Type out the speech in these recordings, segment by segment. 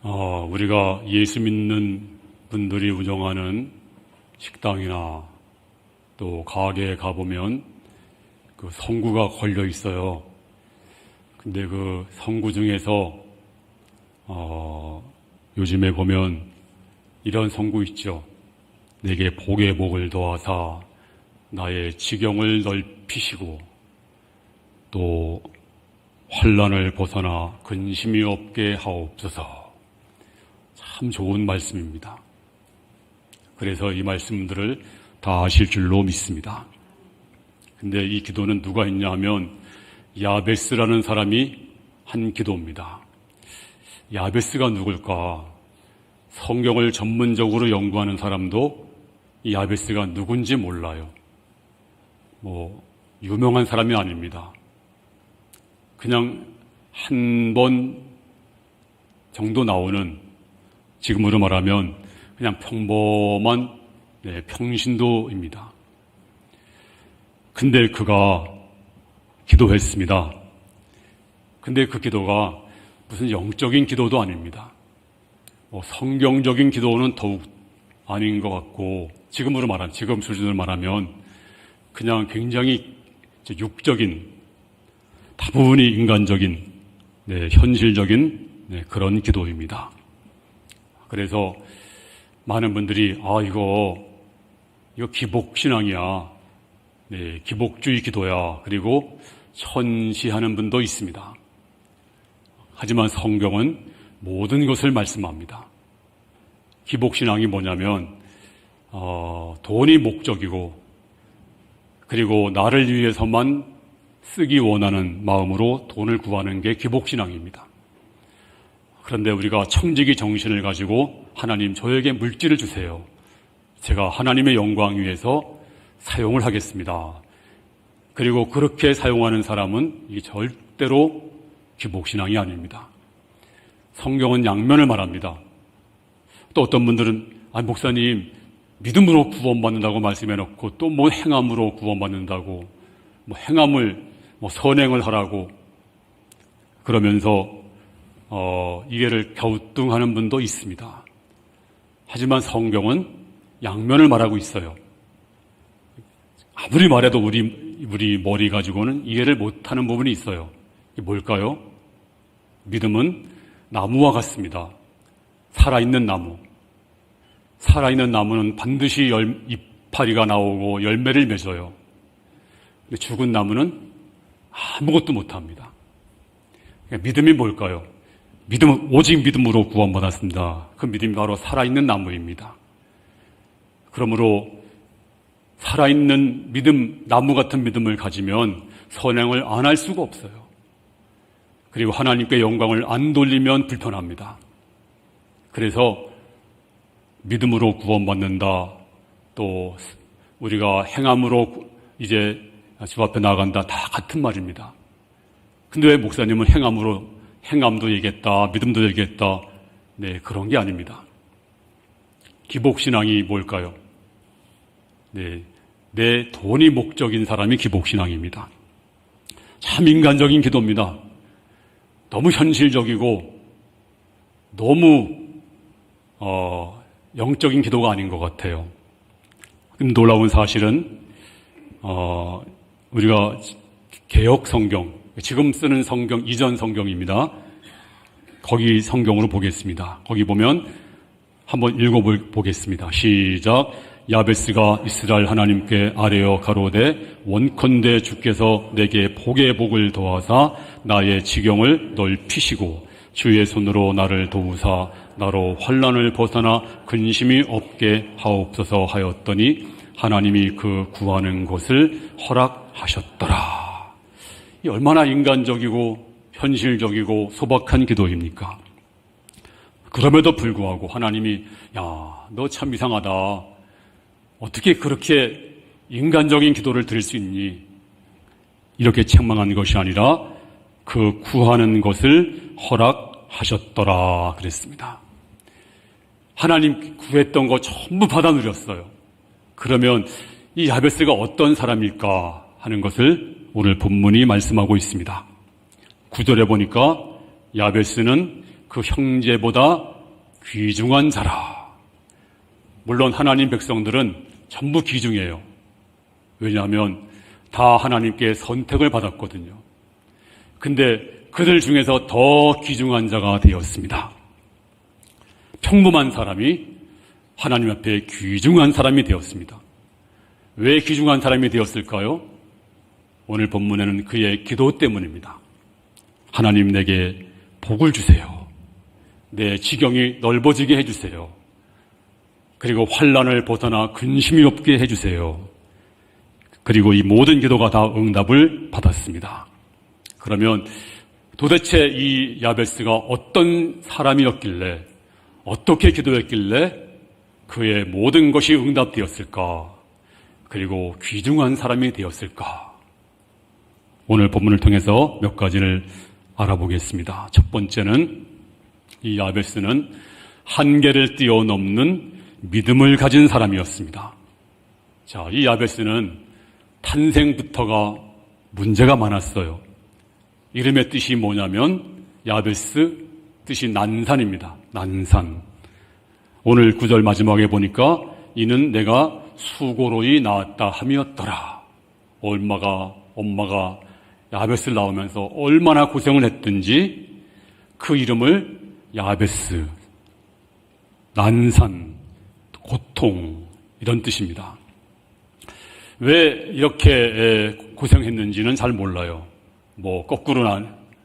우리가 예수 믿는 분들이 운영하는 식당이나 또 가게에 가보면 그 성구가 걸려 있어요. 근데 그 성구 중에서 요즘에 보면 이런 성구 있죠. 내게 복의 복을 더하사 나의 지경을 넓히시고 또 환난을 벗어나 근심이 없게 하옵소서. 참 좋은 말씀입니다. 그래서 이 말씀들을 다 아실 줄로 믿습니다. 근데 이 기도는 누가 했냐 하면 야베스라는 사람이 한 기도입니다. 야베스가 누굴까? 성경을 전문적으로 연구하는 사람도 이 야베스가 누군지 몰라요. 유명한 사람이 아닙니다. 그냥 한 번 정도 나오는, 지금으로 말하면 그냥 평범한 평신도입니다. 근데 그가 기도했습니다. 근데 그 기도가 무슨 영적인 기도도 아닙니다. 성경적인 기도는 더욱 아닌 것 같고, 지금 수준으로 말하면 그냥 굉장히 육적인, 다분히 인간적인, 현실적인 그런 기도입니다. 그래서 많은 분들이 이거 기복신앙이야, 기복주의 기도야, 그리고 천시하는 분도 있습니다. 하지만 성경은 모든 것을 말씀합니다. 기복신앙이 뭐냐면 돈이 목적이고, 그리고 나를 위해서만 쓰기 원하는 마음으로 돈을 구하는 게 기복신앙입니다. 그런데 우리가 청지기 정신을 가지고 하나님, 저에게 물질을 주세요. 제가 하나님의 영광 위해서 사용을 하겠습니다. 그리고 그렇게 사용하는 사람은 이게 절대로 기복신앙이 아닙니다. 성경은 양면을 말합니다. 또 어떤 분들은 목사님 믿음으로 구원받는다고 말씀해놓고 또 행함으로 구원받는다고, 행함을 선행을 하라고 그러면서 이해를 갸우뚱하는 분도 있습니다. 하지만 성경은 양면을 말하고 있어요. 아무리 말해도 우리 머리 가지고는 이해를 못하는 부분이 있어요. 이게 뭘까요? 믿음은 나무와 같습니다. 살아있는 나무. 살아있는 나무는 반드시 이파리가 나오고 열매를 맺어요. 근데 죽은 나무는 아무것도 못합니다. 믿음이 뭘까요? 믿음은 오직 믿음으로 구원받았습니다. 그 믿음이 바로 살아있는 나무입니다. 그러므로 살아있는 믿음, 나무 같은 믿음을 가지면 선행을 안 할 수가 없어요. 그리고 하나님께 영광을 안 돌리면 불편합니다. 그래서 믿음으로 구원받는다, 또 우리가 행함으로 이제 주 앞에 나아간다, 다 같은 말입니다. 근데 왜 목사님은 행함도 얘기했다, 믿음도 얘기했다? 그런 게 아닙니다. 기복신앙이 뭘까요? 내 돈이 목적인 사람이 기복신앙입니다. 참 인간적인 기도입니다. 너무 현실적이고 너무 영적인 기도가 아닌 것 같아요. 놀라운 사실은 우리가 개역 성경, 지금 쓰는 성경 이전 성경입니다. 거기 성경으로 보겠습니다. 거기 보면 한번 읽어보겠습니다. 시작. 야베스가 이스라엘 하나님께 아뢰어 가로되 원컨대 주께서 내게 복의 복을 더하사 나의 지경을 넓히시고 주의 손으로 나를 도우사 나로 환난을 벗어나 근심이 없게 하옵소서 하였더니 하나님이 그 구하는 것을 허락하셨더라. 이 얼마나 인간적이고 현실적이고 소박한 기도입니까? 그럼에도 불구하고 하나님이 너 참 이상하다. 어떻게 그렇게 인간적인 기도를 드릴 수 있니? 이렇게 책망한 것이 아니라 그 구하는 것을 허락하셨더라 그랬습니다. 하나님 구했던 거 전부 받아 누렸어요. 그러면 이 야베스가 어떤 사람일까 하는 것을 오늘 본문이 말씀하고 있습니다. 9절에 보니까 야베스는 그 형제보다 귀중한 자라. 물론 하나님 백성들은 전부 귀중해요. 왜냐하면 다 하나님께 선택을 받았거든요. 근데 그들 중에서 더 귀중한 자가 되었습니다. 평범한 사람이 하나님 앞에 귀중한 사람이 되었습니다. 왜 귀중한 사람이 되었을까요? 오늘 본문에는 그의 기도 때문입니다. 하나님 내게 복을 주세요. 내 지경이 넓어지게 해주세요. 그리고 환난을 벗어나 근심이 없게 해주세요. 그리고 이 모든 기도가 다 응답을 받았습니다. 그러면 도대체 이 야베스가 어떤 사람이었길래, 어떻게 기도했길래 그의 모든 것이 응답되었을까? 그리고 귀중한 사람이 되었을까? 오늘 본문을 통해서 몇 가지를 알아보겠습니다. 첫 번째는 이 야베스는 한계를 뛰어넘는 믿음을 가진 사람이었습니다. 자, 이 야베스는 탄생부터가 문제가 많았어요. 이름의 뜻이 뭐냐면 야베스, 뜻이 난산입니다. 난산. 오늘 구절 마지막에 보니까 이는 내가 수고로이 낳았다 함이었더라. 엄마가 야베스를 낳으면서 얼마나 고생을 했든지 그 이름을 야베스, 난산, 고통 이런 뜻입니다. 왜 이렇게 고생했는지는 잘 몰라요. 뭐 거꾸로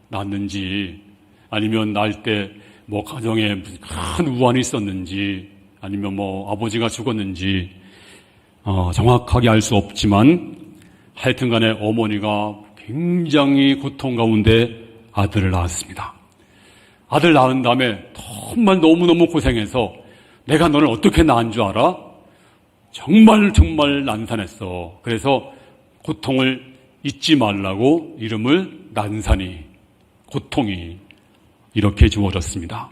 낳았는지 아니면 낳을 때 뭐 가정에 무슨 큰 우환이 있었는지 아니면 뭐 아버지가 죽었는지 정확하게 알 수 없지만 하여튼간에 어머니가 굉장히 고통 가운데 아들을 낳았습니다. 아들 낳은 다음에 정말 너무너무 고생해서 내가 너를 어떻게 낳은 줄 알아? 정말 난산했어. 그래서 고통을 잊지 말라고 이름을 난산이, 고통이 이렇게 주어졌습니다.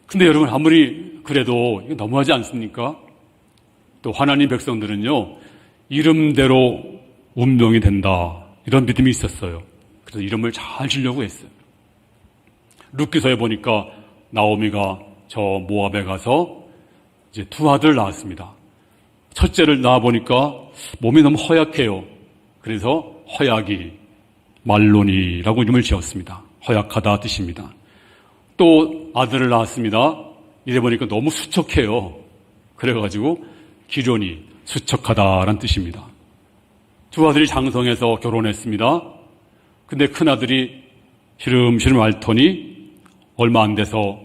근데 여러분 아무리 그래도 이거 너무하지 않습니까? 또 하나님 백성들은요, 이름대로 운명이 된다 이런 믿음이 있었어요. 그래서 이름을 잘 지려고 했어요. 룻기서에 보니까 나오미가 저 모압에 가서 이제 두 아들 낳았습니다. 첫째를 낳아보니까 몸이 너무 허약해요. 그래서 허약이 말론이라고 이름을 지었습니다. 허약하다 뜻입니다. 또 아들을 낳았습니다. 이래 보니까 너무 수척해요. 그래가지고 기련이, 수척하다라는 뜻입니다. 두 아들이 장성해서 결혼했습니다. 근데 큰아들이 시름시름 앓더니 얼마 안 돼서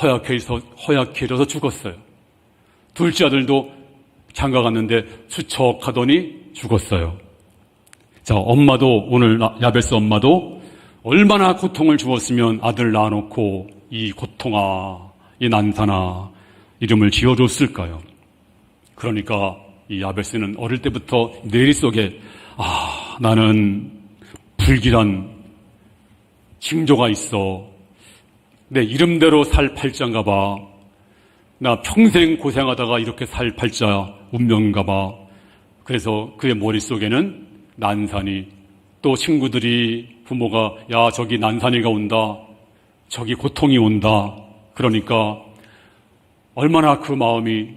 허약해져서 죽었어요. 둘째 아들도 장가 갔는데 수척하더니 죽었어요. 자, 엄마도 오늘 야베스 엄마도 얼마나 고통을 주었으면 아들 낳아놓고 이 고통아, 이 난산아 이름을 지어줬을까요? 그러니까 이 야베스는 어릴 때부터 뇌리 속에 나는 불길한 징조가 있어. 내 이름대로 살 팔자인가 봐. 나 평생 고생하다가 이렇게 살 팔자 운명인가 봐. 그래서 그의 머릿속에는 난산이, 또 친구들이, 부모가 야 저기 난산이가 온다, 저기 고통이 온다. 그러니까 얼마나 그 마음이,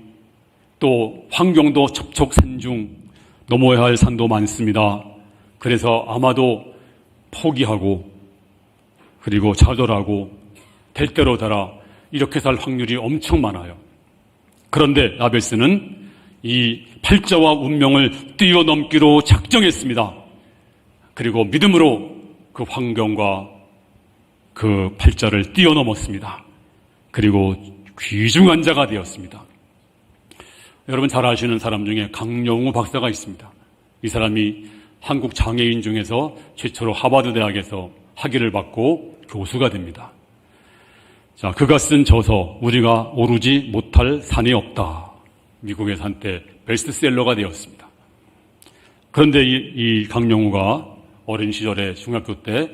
또 환경도 첩첩산중, 넘어야 할 산도 많습니다. 그래서 아마도 포기하고 그리고 좌절하고 될 대로 되라 이렇게 살 확률이 엄청 많아요. 그런데 야베스는 이 팔자와 운명을 뛰어넘기로 작정했습니다. 그리고 믿음으로 그 환경과 그 팔자를 뛰어넘었습니다. 그리고 귀중한 자가 되었습니다. 여러분 잘 아시는 사람 중에 강영우 박사가 있습니다. 이 사람이 한국 장애인 중에서 최초로 하버드 대학에서 학위를 받고 교수가 됩니다. 자, 그가 쓴 저서 우리가 오르지 못할 산이 없다. 미국에서 한때 베스트셀러가 되었습니다. 그런데 이 강영우가 어린 시절에 중학교 때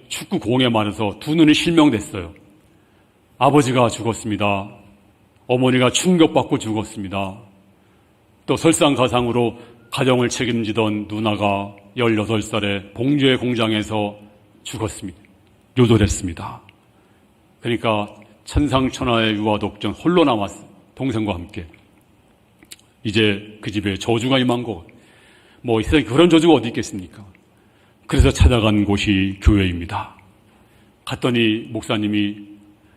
축구공에 맞아서 두 눈이 실명됐어요. 아버지가 죽었습니다. 어머니가 충격받고 죽었습니다. 또 설상가상으로 가정을 책임지던 누나가 16살에 봉주의 공장에서 죽었습니다. 요돌했습니다. 그러니까 천상천하의 유아독전 홀로 남았어. 동생과 함께. 이제 그 집에 저주가 임한 거. 이 세상에 그런 저주가 어디 있겠습니까? 그래서 찾아간 곳이 교회입니다. 갔더니 목사님이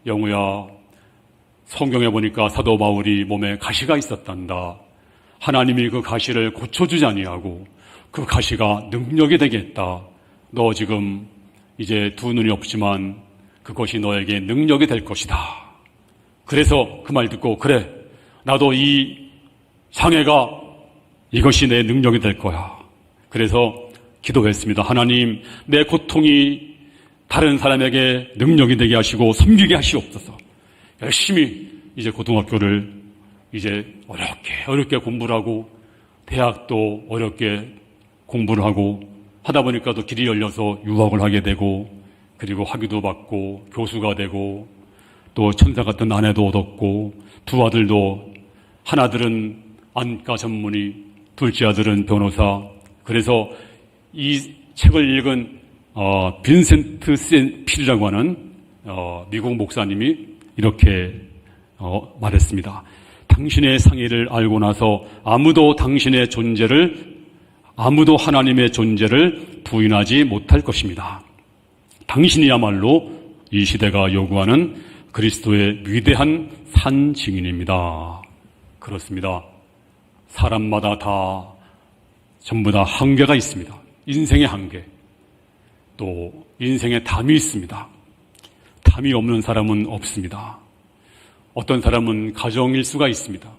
영우야, 성경에 보니까 사도 바울이 몸에 가시가 있었단다. 하나님이 그 가시를 고쳐주지 아니하고 그 가시가 능력이 되겠다. 너 지금 이제 두 눈이 없지만 그것이 너에게 능력이 될 것이다. 그래서 그 말 듣고 그래, 나도 이 장애가 이것이 내 능력이 될 거야. 그래서 기도했습니다. 하나님, 내 고통이 다른 사람에게 능력이 되게 하시고 섬기게 하시옵소서. 열심히 이제 고등학교를 이제 어렵게 공부를 하고 대학도 어렵게 공부를 하고 하다 보니까 또 길이 열려서 유학을 하게 되고 그리고 학위도 받고 교수가 되고 또 천사 같은 아내도 얻었고 두 아들도 하나들은 안과 전문의, 둘째 아들은 변호사. 그래서 이 책을 읽은 빈센트 센필이라고 하는 미국 목사님이 이렇게 말했습니다. 당신의 상해를 알고 나서 아무도 하나님의 존재를 부인하지 못할 것입니다. 당신이야말로 이 시대가 요구하는 그리스도의 위대한 산 증인입니다. 그렇습니다. 사람마다 전부 다 한계가 있습니다. 인생의 한계. 또 인생의 담이 있습니다. 담이 없는 사람은 없습니다. 어떤 사람은 가정일 수가 있습니다.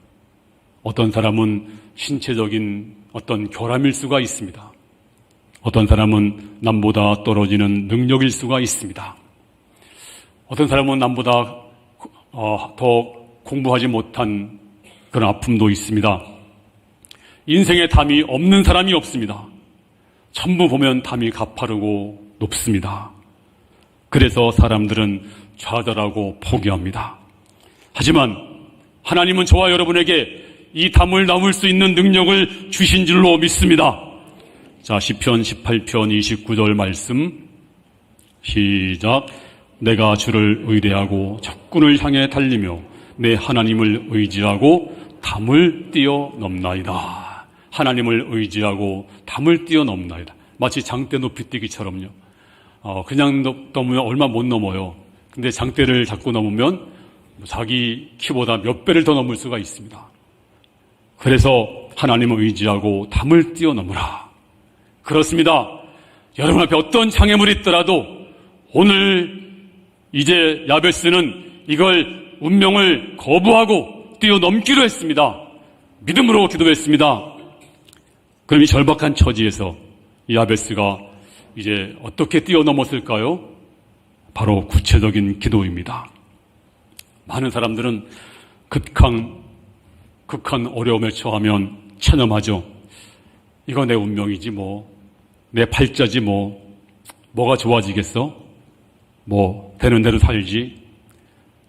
어떤 사람은 신체적인 어떤 결함일 수가 있습니다. 어떤 사람은 남보다 떨어지는 능력일 수가 있습니다. 어떤 사람은 남보다 더 공부하지 못한 그런 아픔도 있습니다. 인생에 담이 없는 사람이 없습니다. 전부 보면 담이 가파르고 높습니다. 그래서 사람들은 좌절하고 포기합니다. 하지만 하나님은 저와 여러분에게 이 담을 나물 수 있는 능력을 주신 줄로 믿습니다. 자, 시편 18편 29절 말씀 시작. 내가 주를 의뢰하고 적군을 향해 달리며 내 하나님을 의지하고 담을 뛰어넘나이다. 하나님을 의지하고 담을 뛰어넘나이다. 마치 장대 높이 뛰기처럼요. 그냥 넘으면 얼마 못 넘어요. 근데 장대를 잡고 넘으면 자기 키보다 몇 배를 더 넘을 수가 있습니다. 그래서 하나님을 의지하고 담을 뛰어넘으라. 그렇습니다. 여러분 앞에 어떤 장애물이 있더라도 오늘 이제 야베스는 이걸 운명을 거부하고 뛰어넘기로 했습니다. 믿음으로 기도했습니다. 그럼 이 절박한 처지에서 이 야베스가 이제 어떻게 뛰어넘었을까요? 바로 구체적인 기도입니다. 많은 사람들은 극한 어려움에 처하면 체념하죠. 이거 내 운명이지 내 팔자지 뭐가 좋아지겠어? 되는 대로 살지.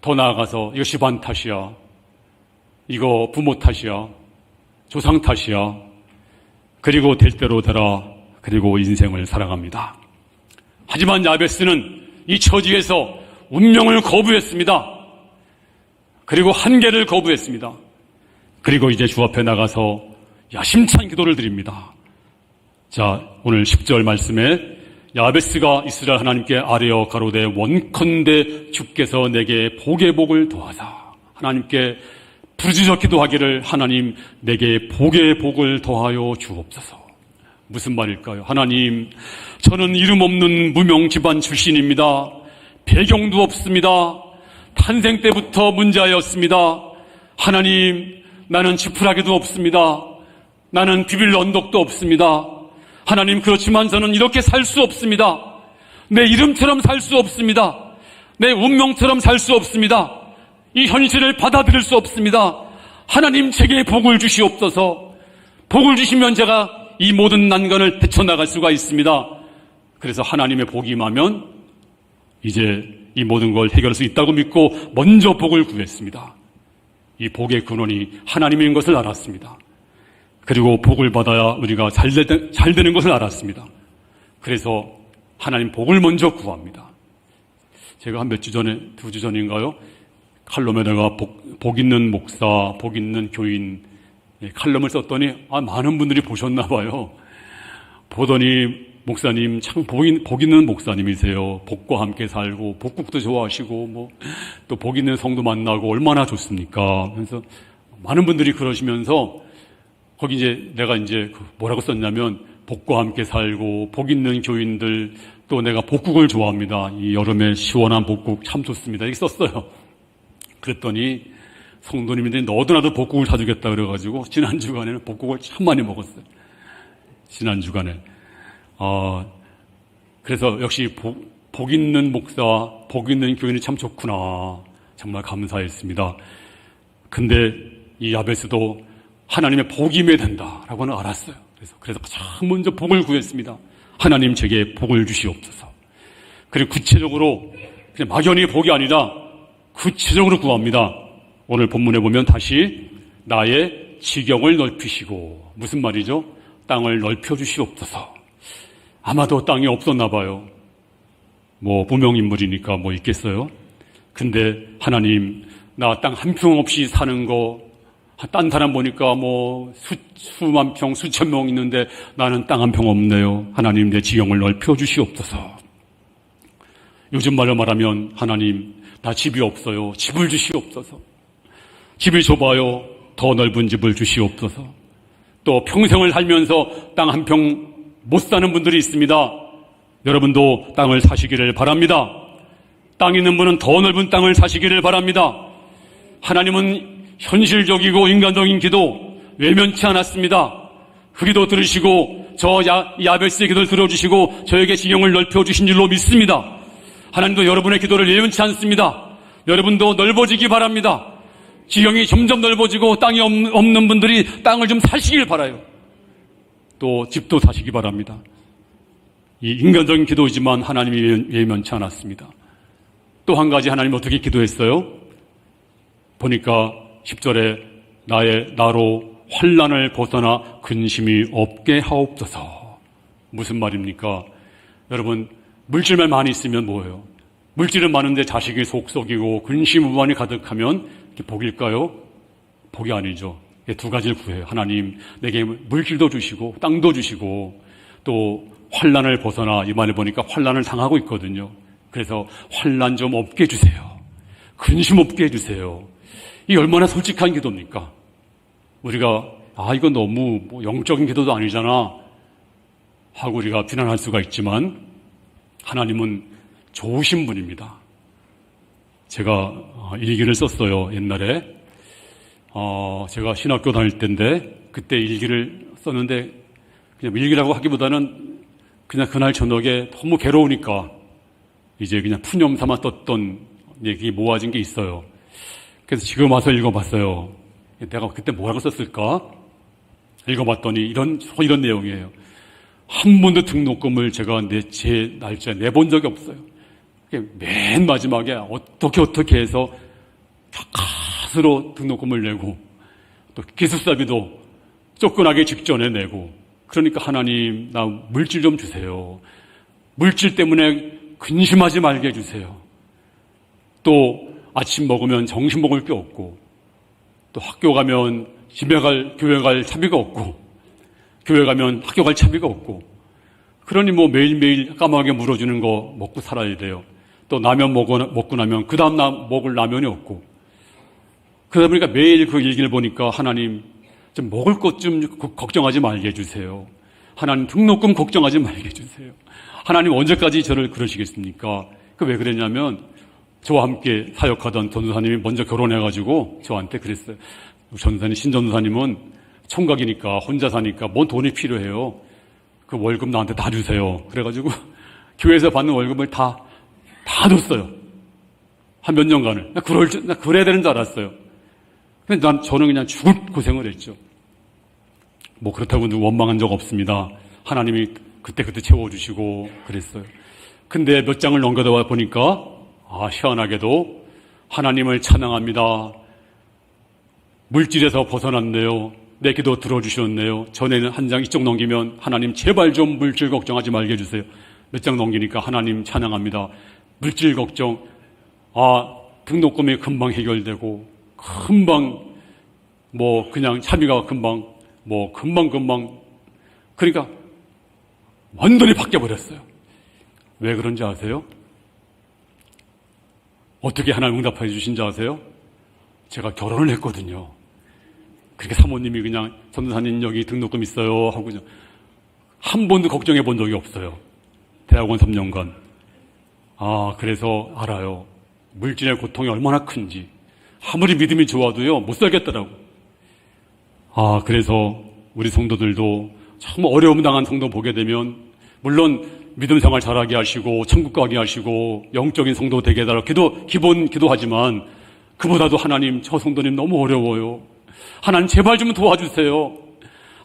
더 나아가서 이거 집안 탓이야. 이거 부모 탓이야. 조상 탓이야. 그리고 될 대로 되라. 그리고 인생을 살아갑니다. 하지만 야베스는 이 처지에서 운명을 거부했습니다. 그리고 한계를 거부했습니다. 그리고 이제 주 앞에 나가서 야심찬 기도를 드립니다. 자, 오늘 10절 말씀에 야베스가 이스라엘 하나님께 아뢰어 가로되 원컨대 주께서 내게 복의 복을 더하사. 하나님께 부르짖어 기도하기를 하나님 내게 복의 복을 더하여 주옵소서. 무슨 말일까요? 하나님, 저는 이름 없는 무명 집안 출신입니다. 배경도 없습니다. 탄생 때부터 문제였습니다. 하나님, 나는 지푸라기도 없습니다. 나는 비빌 언덕도 없습니다. 하나님, 그렇지만 저는 이렇게 살 수 없습니다. 내 이름처럼 살 수 없습니다. 내 운명처럼 살 수 없습니다. 이 현실을 받아들일 수 없습니다. 하나님, 제게 복을 주시옵소서. 복을 주시면 제가 이 모든 난관을 헤쳐나갈 수가 있습니다. 그래서 하나님의 복이 임하면 이제 이 모든 걸 해결할 수 있다고 믿고 먼저 복을 구했습니다. 이 복의 근원이 하나님인 것을 알았습니다. 그리고 복을 받아야 우리가 잘 되는 것을 알았습니다. 그래서 하나님 복을 먼저 구합니다. 제가 한 몇 주 전에, 2주 전인가요? 칼럼에다가 복 있는 목사, 복 있는 교인, 칼럼을 썼더니 많은 분들이 보셨나 봐요. 보더니 목사님 참 복 있는 목사님이세요. 복과 함께 살고 복국도 좋아하시고 또 복 있는 성도 만나고 얼마나 좋습니까? 그래서 많은 분들이 그러시면서 거기 내가 뭐라고 썼냐면 복과 함께 살고 복 있는 교인들, 또 내가 복국을 좋아합니다. 이 여름에 시원한 복국 참 좋습니다. 이렇게 썼어요. 그랬더니 성도님들이 너도 나도 복국을 사주겠다 그래가지고 지난 주간에는 복국을 참 많이 먹었어요. 지난 주간에. 그래서 역시 복 있는 목사, 복 있는 교인이 참 좋구나. 정말 감사했습니다. 근데 이 야베스도 하나님의 복이 임해야 된다라고는 알았어요. 그래서 가장 먼저 복을 구했습니다. 하나님 제게 복을 주시옵소서. 그리고 구체적으로 그냥 막연히 복이 아니라 구체적으로 구합니다. 오늘 본문에 보면 다시 나의 지경을 넓히시고, 무슨 말이죠? 땅을 넓혀 주시옵소서. 아마도 땅이 없었나 봐요. 무명인물이니까 있겠어요? 근데 하나님, 나 땅 한 평 없이 사는 거, 딴 사람 보니까 수만 평, 수천 명 있는데 나는 땅 한 평 없네요. 하나님, 내 지경을 넓혀 주시옵소서. 요즘 말로 말하면, 하나님, 나 집이 없어요. 집을 주시옵소서. 집이 좁아요. 더 넓은 집을 주시옵소서. 또 평생을 살면서 땅 한 평 못 사는 분들이 있습니다. 여러분도 땅을 사시기를 바랍니다. 땅 있는 분은 더 넓은 땅을 사시기를 바랍니다. 하나님은 현실적이고 인간적인 기도 외면치 않았습니다. 그 기도 들으시고 저 야베스의 기도를 들어주시고 저에게 지경을 넓혀주신 줄로 믿습니다. 하나님도 여러분의 기도를 외면치 않습니다. 여러분도 넓어지기 바랍니다. 지경이 점점 넓어지고 땅이 없는 분들이 땅을 좀 사시길 바라요. 또 집도 사시기 바랍니다. 이 인간적인 기도이지만 하나님이 외면치 않았습니다. 또 한 가지 하나님 어떻게 기도했어요? 보니까 10절에 나로 환난을 벗어나 근심이 없게 하옵소서. 무슨 말입니까? 여러분, 물질만 많이 있으면 뭐예요? 물질은 많은데 자식이 속썩이고 근심무안이 가득하면 이게 복일까요? 복이 아니죠. 두 가지를 구해요. 하나님, 내게 물질도 주시고 땅도 주시고 또 환난을 벗어나, 이 말을 보니까 환난을 당하고 있거든요. 그래서 환난 좀 없게 해주세요. 근심 없게 해주세요. 이 얼마나 솔직한 기도입니까? 우리가 이건 너무 영적인 기도도 아니잖아 하고 우리가 비난할 수가 있지만 하나님은 좋으신 분입니다. 제가 일기를 썼어요. 옛날에 제가 신학교 다닐 때인데 그때 일기를 썼는데 그냥 일기라고 하기보다는 그냥 그날 저녁에 너무 괴로우니까 이제 그냥 푸념 삼아 썼던 얘기 모아진 게 있어요. 그래서 지금 와서 읽어봤어요. 내가 그때 뭐라고 썼을까? 읽어봤더니 이런 내용이에요. 한 번도 등록금을 제가 제 날짜에 내본 적이 없어요. 맨 마지막에 어떻게 해서 값으로 등록금을 내고 또 기숙사비도 쫓겨나기 직전에 내고, 그러니까 하나님, 나 물질 좀 주세요. 물질 때문에 근심하지 말게 해주세요. 또 아침 먹으면 점심 먹을 게 없고, 또 학교 가면 교회 갈 차비가 없고, 교회 가면 학교 갈 차비가 없고, 그러니 매일매일 까마귀 물어주는 거 먹고 살아야 돼요. 또 라면 먹고 나면 그 다음 먹을 라면이 없고, 그러다 보니까 매일 그 일기를 보니까 하나님, 좀 먹을 것 좀 걱정하지 말게 해주세요. 하나님, 등록금 걱정하지 말게 해주세요. 하나님, 언제까지 저를 그러시겠습니까? 왜 그랬냐면 저와 함께 사역하던 전도사님이 먼저 결혼해가지고 저한테 그랬어요. 신전도사님은 총각이니까 혼자 사니까 뭔 돈이 필요해요. 그 월급 나한테 다 주세요. 그래가지고 교회에서 받는 월급을 다 줬어요. 한 몇 년간을. 나 그래야 되는 줄 알았어요. 근데 저는 그냥 죽을 고생을 했죠. 그렇다고 원망한 적 없습니다. 하나님이 그때 채워주시고 그랬어요. 근데 몇 장을 넘겨다 보니까 희한하게도 하나님을 찬양합니다. 물질에서 벗어났네요. 내 기도 들어주셨네요. 전에는 한 장 이쪽 넘기면 하나님 제발 좀 물질 걱정하지 말게 해주세요. 몇 장 넘기니까 하나님 찬양합니다. 물질 걱정, 등록금이 금방 해결되고, 금방, 그냥 차비가 금방, 그러니까 완전히 바뀌어버렸어요. 왜 그런지 아세요? 어떻게 하나님 응답해 주신지 아세요? 제가 결혼을 했거든요. 그렇게 사모님이 그냥 전도사님 여기 등록금 있어요 하고 그냥 한 번도 걱정해 본 적이 없어요. 대학원 3년간. 그래서 알아요. 물질의 고통이 얼마나 큰지. 아무리 믿음이 좋아도요, 못 살겠더라고. 그래서 우리 성도들도 정말 어려움 당한 성도 보게 되면, 물론 믿음 생활 잘하게 하시고, 천국 가게 하시고, 영적인 성도 되게 해달라고 기본 기도하지만, 그보다도 하나님, 저 성도님 너무 어려워요. 하나님 제발 좀 도와주세요.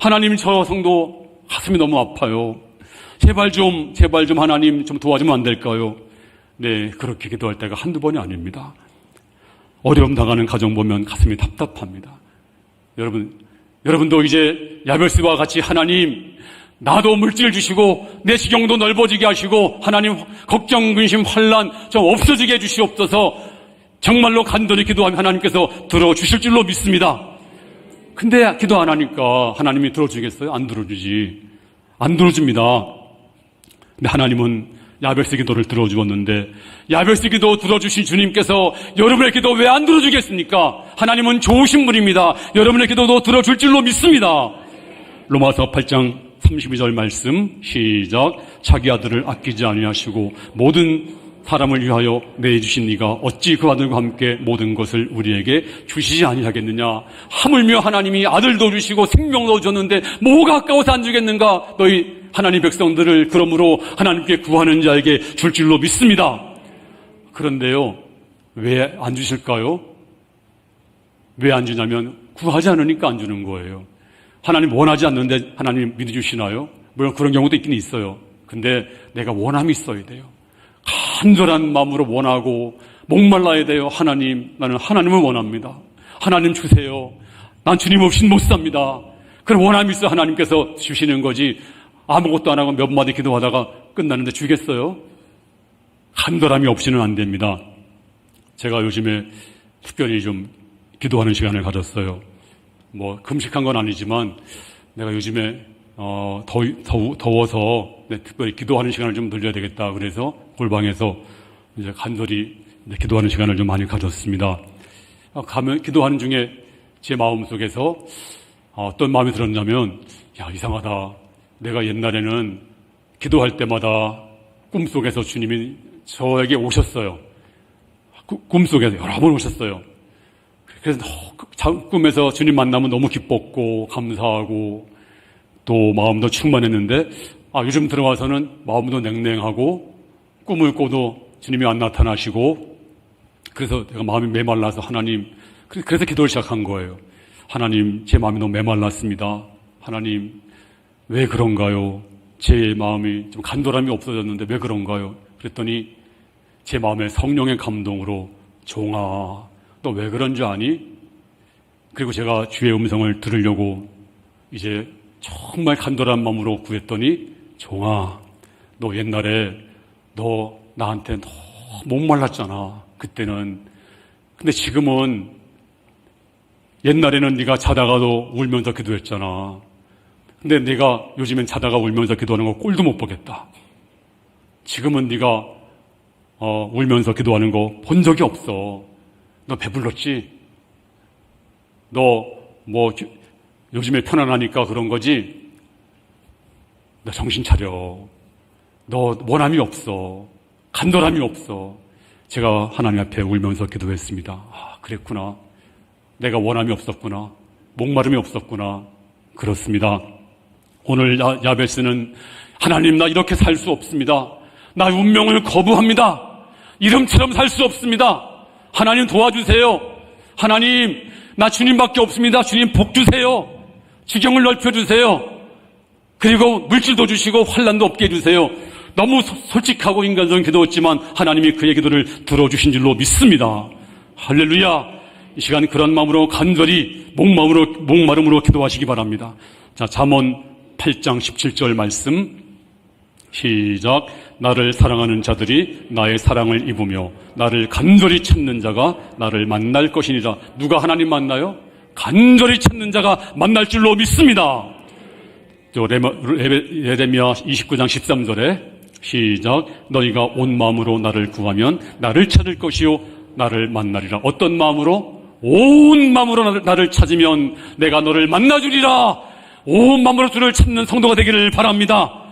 하나님 저 성도 가슴이 너무 아파요. 제발 좀 하나님 좀 도와주면 안 될까요? 네, 그렇게 기도할 때가 한두 번이 아닙니다. 어려움 당하는 가정 보면 가슴이 답답합니다. 여러분도 이제 야베스와 같이 하나님, 나도 물질 주시고 내 지경도 넓어지게 하시고 하나님 걱정, 근심, 환난 좀 없어지게 해주시옵소서. 정말로 간절히 기도하면 하나님께서 들어주실 줄로 믿습니다. 근데 기도 안 하니까 하나님이 들어주겠어요? 안 들어주지. 안 들어줍니다. 근데 하나님은 야베스 기도를 들어주었는데, 야베스 기도 들어주신 주님께서 여러분의 기도 왜 안 들어주겠습니까? 하나님은 좋으신 분입니다. 여러분의 기도도 들어줄 줄로 믿습니다. 로마서 8장 32절 말씀 시작. 자기 아들을 아끼지 아니하시고 모든 사람을 위하여 내주신 이가 어찌 그 아들과 함께 모든 것을 우리에게 주시지 아니하겠느냐. 하물며 하나님이 아들도 주시고 생명도 줬는데 뭐가 아까워서 안 주겠는가. 너희 하나님 백성들을 그러므로 하나님께 구하는 자에게 줄 줄로 믿습니다. 그런데요, 왜 안 주실까요? 왜 안 주냐면 구하지 않으니까 안 주는 거예요. 하나님 원하지 않는데 하나님 믿어주시나요? 물론 그런 경우도 있긴 있어요. 근데 내가 원함이 있어야 돼요. 간절한 마음으로 원하고 목말라야 돼요. 하나님, 나는 하나님을 원합니다. 하나님 주세요. 난 주님 없이는 못 삽니다. 그런 원함이 있어 하나님께서 주시는 거지. 아무것도 안 하고 몇 마디 기도하다가 끝나는데 주겠어요? 간절함이 없이는 안 됩니다. 제가 요즘에 특별히 좀 기도하는 시간을 가졌어요. 금식한 건 아니지만 내가 요즘에 더워서 특별히 기도하는 시간을 좀 늘려야 되겠다. 그래서 골방에서 이제 간절히 기도하는 시간을 좀 많이 가졌습니다. 기도하는 중에 제 마음속에서 어떤 마음이 들었냐면, 이상하다. 내가 옛날에는 기도할 때마다 꿈속에서 주님이 저에게 오셨어요. 꿈속에서 여러 번 오셨어요. 그래서 꿈에서 주님 만나면 너무 기뻤고 감사하고 또 마음도 충만했는데, 요즘 들어와서는 마음도 냉랭하고 꿈을 꿔도 주님이 안 나타나시고, 그래서 내가 마음이 메말라서 하나님, 그래서 기도를 시작한 거예요. 하나님, 제 마음이 너무 메말랐습니다. 하나님, 왜 그런가요? 제 마음이 좀 간절함이 없어졌는데 왜 그런가요? 그랬더니 제 마음에 성령의 감동으로, 종아, 너 왜 그런 줄 아니? 그리고 제가 주의 음성을 들으려고 이제 정말 간절한 마음으로 구했더니, 종아, 너 옛날에 너 나한테 너무 목말랐잖아. 그때는. 근데 지금은, 옛날에는 네가 자다가도 울면서 기도했잖아. 근데 네가 요즘엔 자다가 울면서 기도하는 거 꼴도 못 보겠다. 지금은 네가 울면서 기도하는 거 본 적이 없어. 너 배불렀지? 너 요즘에 편안하니까 그런 거지? 너 정신 차려. 너 원함이 없어. 간절함이 없어. 제가 하나님 앞에 울면서 기도했습니다. 그랬구나. 내가 원함이 없었구나. 목마름이 없었구나. 그렇습니다. 오늘 야베스는, 하나님, 나 이렇게 살 수 없습니다. 나 운명을 거부합니다. 이름처럼 살 수 없습니다. 하나님 도와주세요. 하나님, 나 주님밖에 없습니다. 주님 복 주세요. 지경을 넓혀주세요. 그리고 물질도 주시고 환난도 없게 해주세요. 너무 솔직하고 인간적인 기도였지만 하나님이 그의 기도를 들어주신 줄로 믿습니다. 할렐루야. 이 시간 그런 마음으로 간절히 목마름으로 기도하시기 바랍니다. 자, 잠언 8장 17절 말씀 시작. 나를 사랑하는 자들이 나의 사랑을 입으며 나를 간절히 찾는 자가 나를 만날 것이니라. 누가 하나님 만나요? 간절히 찾는 자가 만날 줄로 믿습니다. 예레미야 29장 13절에 시작. 너희가 온 마음으로 나를 구하면 나를 찾을 것이요 나를 만나리라. 어떤 마음으로? 온 마음으로 나를 찾으면 내가 너를 만나주리라. 온 마음으로 주를 찾는 성도가 되기를 바랍니다.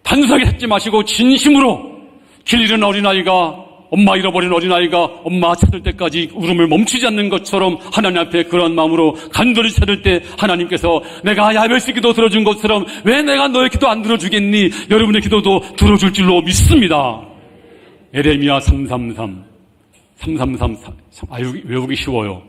단순하게 찾지 마시고 진심으로 길 잃은 어린아이가, 엄마 잃어버린 어린아이가 엄마 찾을 때까지 울음을 멈추지 않는 것처럼 하나님 앞에 그런 마음으로 간절히 찾을 때 하나님께서 내가 야베스 기도 들어준 것처럼 왜 내가 너의 기도 안 들어주겠니? 여러분의 기도도 들어줄 줄로 믿습니다. 에레미야 333 외우기 쉬워요.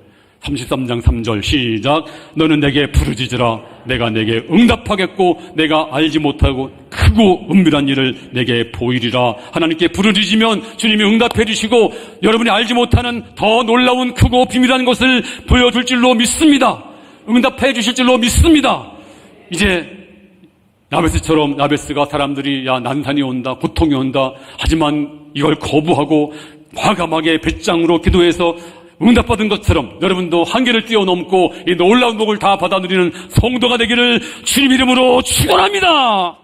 33장 3절 시작. 너는 내게 부르짖으라. 내가 내게 응답하겠고 내가 알지 못하고 크고 은밀한 일을 내게 보이리라. 하나님께 부르짖으면 주님이 응답해 주시고 여러분이 알지 못하는 더 놀라운 크고 비밀한 것을 보여줄 줄로 믿습니다. 응답해 주실 줄로 믿습니다. 이제 야베스처럼, 야베스가 사람들이 야 난산이 온다, 고통이 온다 하지만 이걸 거부하고 과감하게 뱃장으로 기도해서 응답받은 것처럼 여러분도 한계를 뛰어넘고 이 놀라운 복을 다 받아 누리는 성도가 되기를 주님 이름으로 축원합니다.